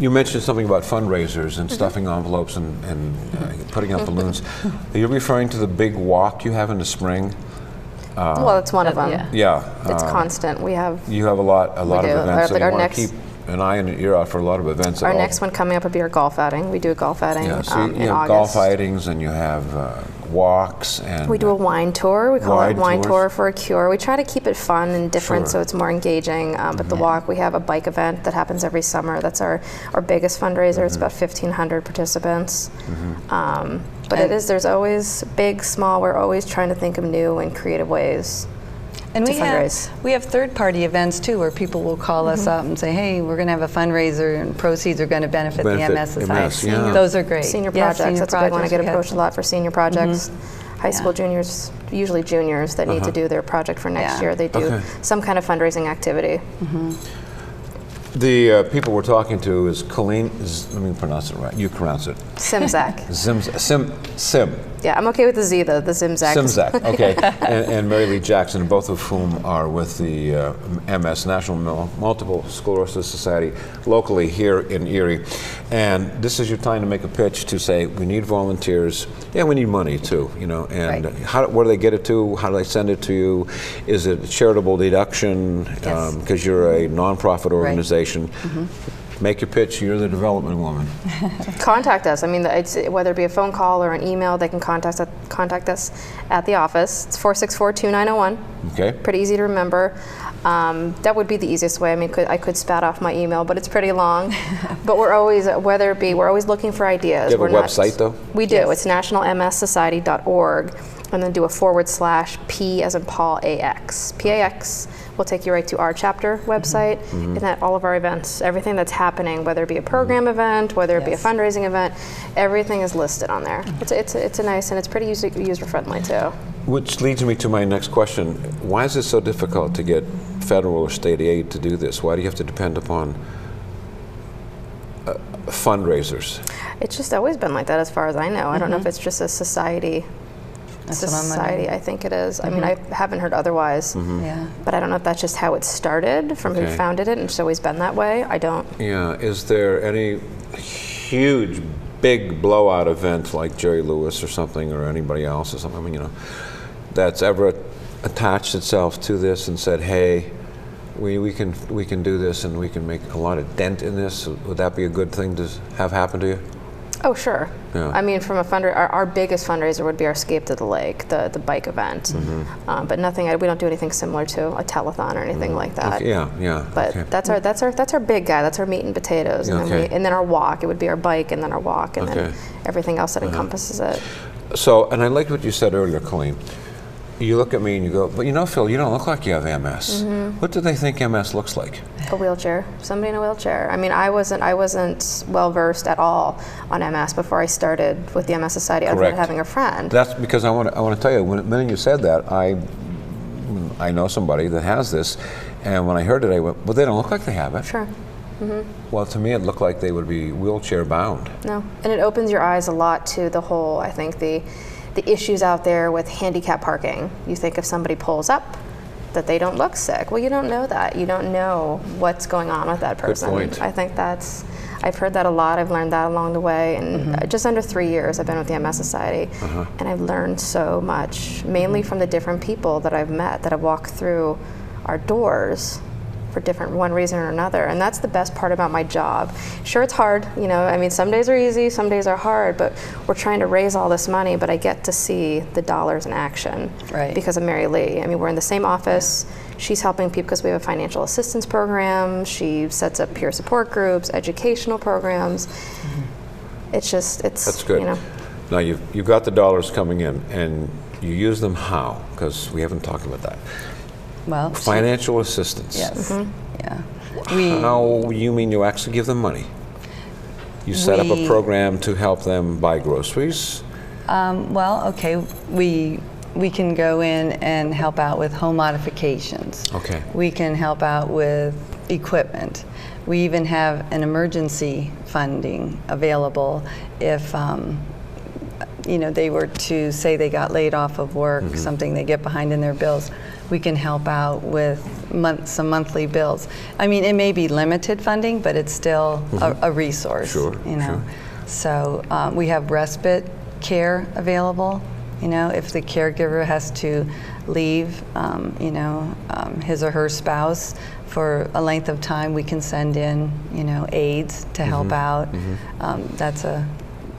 You mentioned something about fundraisers and stuffing envelopes and putting out balloons. Are you referring to the big walk you have in the spring? Well, it's one of them. Yeah. It's constant. We have. You have a lot of events. So Like you our want next, to keep an eye and ear out for a lot of events. Our next one coming up would be our golf outing. We do a golf outing so you in have August. golf outings and you have walks and we do a wine tour. We call it Wine tours. Tour for a Cure. We try to keep it fun and different so it's more engaging. But the walk, we have a bike event that happens every summer. That's our biggest fundraiser. It's about 1,500 participants. But there's always big, small. We're always trying to think of new and creative ways. And we have third-party events too, where people will call us up and say, "Hey, we're going to have a fundraiser, and proceeds are going to benefit the MS Society." Those are great. Senior projects. That's a big one. I get approached a lot for senior projects. High school juniors, usually juniors, that need to do their project for next year. They do some kind of fundraising activity. The people we're talking to is Colleen. Let me pronounce it right. You pronounce it. Simzak. Sim. Yeah, I'm okay with the Z though. The Simzak. Simzak. Okay. and Mary Lee Jackson, both of whom are with the MS National Multiple Sclerosis Society locally here in Erie. And this is your time to make a pitch to say we need volunteers. Yeah, we need money too. You know. And where do they get it to? How do they send it to you? Is it a charitable deduction? Because you're a nonprofit organization. Make your pitch. You're the development woman. Contact us. I mean, whether it be a phone call or an email, they can contact us at the office. It's 464-2901. Okay. Pretty easy to remember. That would be the easiest way. I mean, I could spat off my email, but it's pretty long. But we're always, we're always looking for ideas. Do you have a website though? We do. It's nationalmssociety.org, and then do a /P as in Paul AX. PAX will take you right to our chapter website, and that all of our events, everything that's happening, whether it be a program event, whether it be a fundraising event, everything is listed on there. It's a nice, and it's pretty user friendly too. Which leads me to my next question. Why is it so difficult to get federal or state aid to do this? Why do you have to depend upon fundraisers? It's just always been like that as far as I know. I don't know if it's just a society. I think it is. I mean, I haven't heard otherwise. But I don't know if that's just how it started, from who founded it, and it's always been that way. I don't. Yeah. Is there any huge, big blowout event like Jerry Lewis or something, or anybody else or something? I mean, you know, that's ever attached itself to this and said, "Hey, we can do this, and we can make a lot of dent in this." Would that be a good thing to have happen to you? Oh, sure. Yeah. I mean, from a our biggest fundraiser would be our Escape to the Lake, the bike event. But nothing. We don't do anything similar to a telethon or anything like that. Yeah. But that's our big guy. That's our meat and potatoes. And then our walk. It would be our bike and then our walk and then everything else that encompasses it. So, and I liked what you said earlier, Colleen. You look at me and you go, but you know, Phil, you don't look like you have MS. What do they think MS looks like? A wheelchair. Somebody in a wheelchair. I mean, I wasn't well versed at all on MS before I started with the MS Society. Other than having a friend. That's because I want to tell you. When you said that, I know somebody that has this, and when I heard it, I went, well, they don't look like they have it. Sure. Well, to me, it looked like they would be wheelchair bound. No, and it opens your eyes a lot to the whole. I think the issues out there with handicap parking. You think if somebody pulls up, that they don't look sick. Well, you don't know that. You don't know what's going on with that person. Good point. I think I've heard that a lot. I've learned that along the way. And just under 3 years I've been with the MS Society. And I've learned so much, mainly from the different people that I've met, that have walked through our doors for one reason or another. And that's the best part about my job. Sure, it's hard, you know, I mean, some days are easy, some days are hard, but we're trying to raise all this money, but I get to see the dollars in action because of Mary Lee. I mean, we're in the same office. She's helping people because we have a financial assistance program. She sets up peer support groups, educational programs. It's That's good. You know. Now you've got the dollars coming in, and you use them how? Because we haven't talked about that. Well, financial assistance. Yes. Yeah. How you mean you actually give them money? You set up a program to help them buy groceries? Well, okay. We can go in and help out with home modifications. Okay. We can help out with equipment. We even have an emergency funding available if you know, they were to say they got laid off of work, something, they get behind in their bills. we can help out with some monthly bills. I mean, it may be limited funding, but it's still a resource. Sure, you know. sure. So we have respite care available. You know, if the caregiver has to leave, you know, his or her spouse for a length of time, we can send in, you know, aides to help out. That's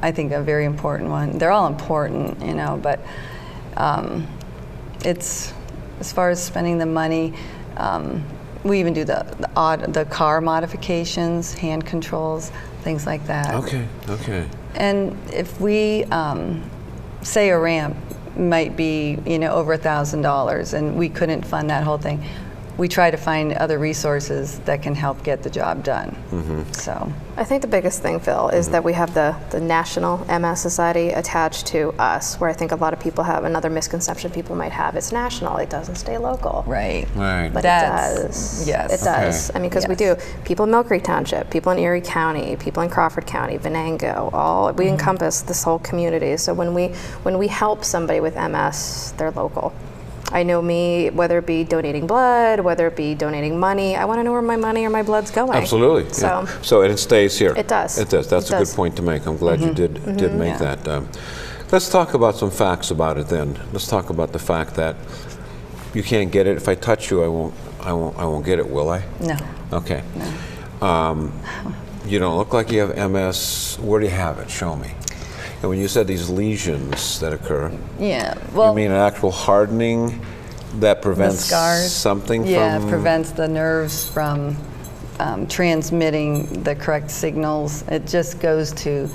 I think a very important one. They're all important, you know, but it's, as far as spending the money, we even do the car modifications, hand controls, things like that. Okay, okay. And if we say a ramp might be, you know, over $1,000, and we couldn't fund that whole thing, we try to find other resources that can help get the job done. So I think the biggest thing, Phil, is that we have the National MS Society attached to us, where I think a lot of people have another misconception people might have. It's national, it doesn't stay local. Right. But it does. Yes. It does. I mean, because we do. People in Mill Creek Township, people in Erie County, people in Crawford County, Venango, we encompass this whole community. So when we help somebody with MS, they're local. I know me, whether it be donating blood, whether it be donating money, I want to know where my money or my blood's going. Absolutely. So, yeah. So and it stays here. It does. It does. That's a good point to make. I'm glad you did make that. Let's talk about some facts about it then. Let's talk about the fact that you can't get it. If I touch you, I won't get it, will I? No. Okay. No. You don't look like you have MS. Where do you have it? Show me. And when you said these lesions that occur, well, you mean an actual hardening that prevents something from? Yeah, prevents the nerves from transmitting the correct signals. It just goes to,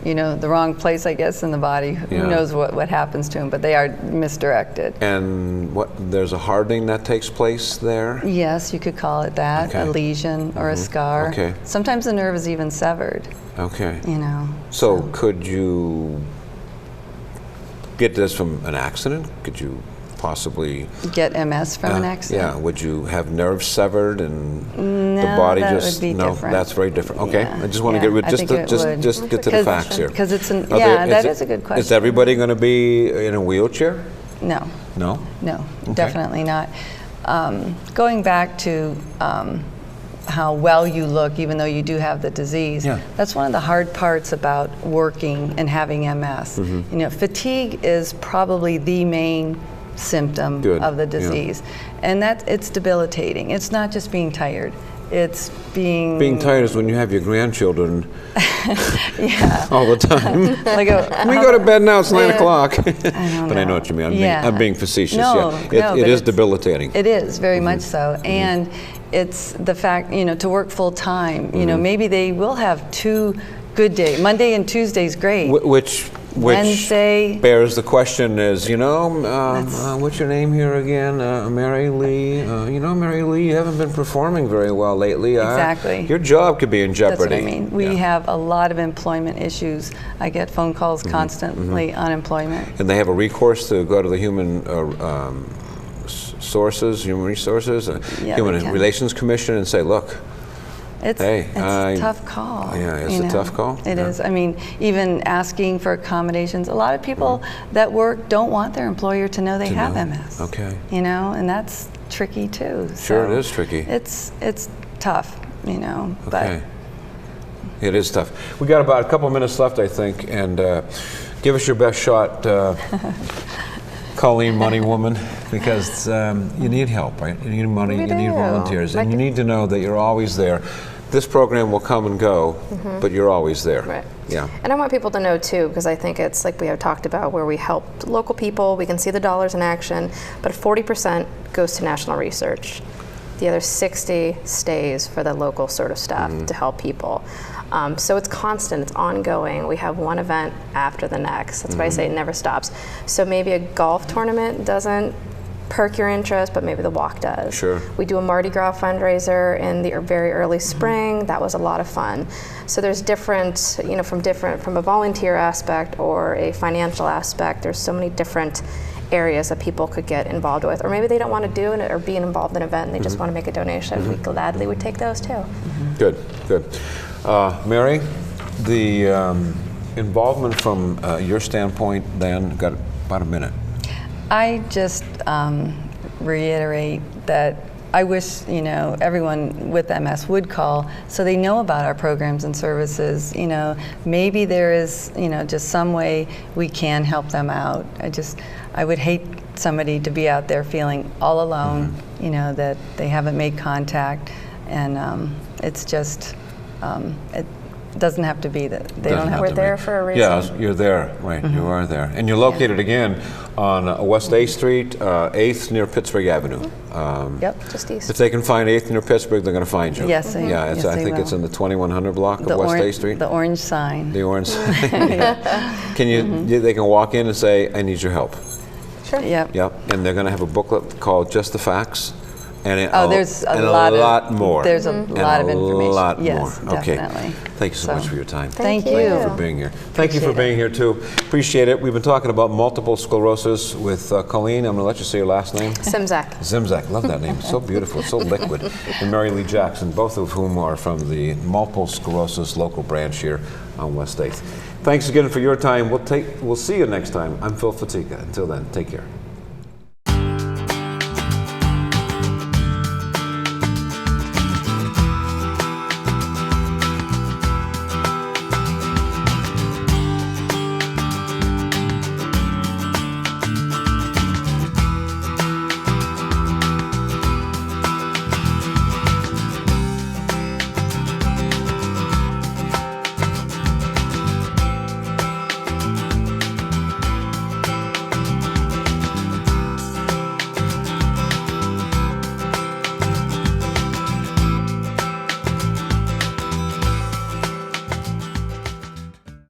you know, the wrong place, I guess, in the body. Who knows what happens to them, but they are misdirected. And there's a hardening that takes place there? Yes, you could call it that, a lesion or a scar. Okay. Sometimes the nerve is even severed. Okay. You know. So could you get this from an accident? Could you possibly get MS from an accident? Yeah. Would you have nerves severed and no, the body that just would be different. That's very different. Okay. Yeah. I just want to get rid just get to the facts here. Because it's that is a good question. Is everybody going to be in a wheelchair? No. No. No. Okay. Definitely not. Going back to how well you look, even though you do have the disease. That's one of the hard parts about working and having MS. You know, fatigue is probably the main symptom of the disease, and it's debilitating. It's not just being tired. It's being tired is when you have your grandchildren all the time. We go to bed now, it's 9 o'clock. But I know what you mean. I'm being facetious. It is debilitating. It is, very much so. And it's the fact, you know, to work full time, you know, maybe they will have 2 good days. Monday and Tuesday's great. Which Wednesday bears the question is, you know, what's your name here again? Mary Lee. You know, Mary Lee, you haven't been performing very well lately. Exactly. Your job could be in jeopardy. That's what I mean. We have a lot of employment issues. I get phone calls constantly, unemployment. And they have a recourse to go to the human human resources, human relations commission and say, look, it's a tough call. Yeah, it's a tough call. It is. I mean, even asking for accommodations. A lot of people that work don't want their employer to know they have MS. Okay. You know, and that's tricky too. Sure, so it is tricky. It's tough, you know. Okay. But it is tough. We got about a couple minutes left, I think, and give us your best shot. Colleen Money Woman, because you need help, right? You need money, you need volunteers, and you need to know that you're always there. This program will come and go, but you're always there. Right. Yeah. And I want people to know too, because I think it's like we have talked about, where we help local people, we can see the dollars in action, but 40% goes to national research. The other 60 stays for the local sort of stuff to help people. So it's constant, it's ongoing. We have one event after the next. That's why I say it never stops. So maybe a golf tournament doesn't perk your interest, but maybe the walk does. Sure. We do a Mardi Gras fundraiser in the very early spring. That was a lot of fun. So there's different, you know, from a volunteer aspect or a financial aspect, there's so many different areas that people could get involved with. Or maybe they don't want to do it or be involved in an event and they just want to make a donation. We gladly would take those too. Good, good. Mary, the involvement from your standpoint then, got about a minute. I just reiterate that I wish, you know, everyone with MS would call so they know about our programs and services. You know, maybe there is, you know, just some way we can help them out. I would hate somebody to be out there feeling all alone, you know, that they haven't made contact, and it's just, it doesn't have to be that they don't have We're to there for a reason. Yeah, you're there, right, you are there. And you're located again on West 8th Street, 8th near Pittsburgh Avenue. Yep. Just east. If they can find 8th near Pittsburgh, they're going to find you. Yes, they- Yeah, yes, I they think will. it's in the 2100 block of West 8th Street. The orange sign. The orange. Can you? They can walk in and say, "I need your help." Sure. Yep. Yep. And they're going to have a booklet called "Just the Facts." And There's a and lot more. There's a lot of information. A lot Yes, more. Okay. definitely. Thank you so much for your time. Thank you. you. For being here. Thank you for Appreciate being here too. Appreciate it. We've been talking about multiple sclerosis with Colleen. I'm going to let you say your last name. Simzak. Zimzak, love that name. It's so beautiful, it's so liquid. And Mary Lee Jackson, both of whom are from the multiple sclerosis local branch here on West 8th. Thanks again for your time. We'll see you next time. I'm Phil Fatika. Until then, take care.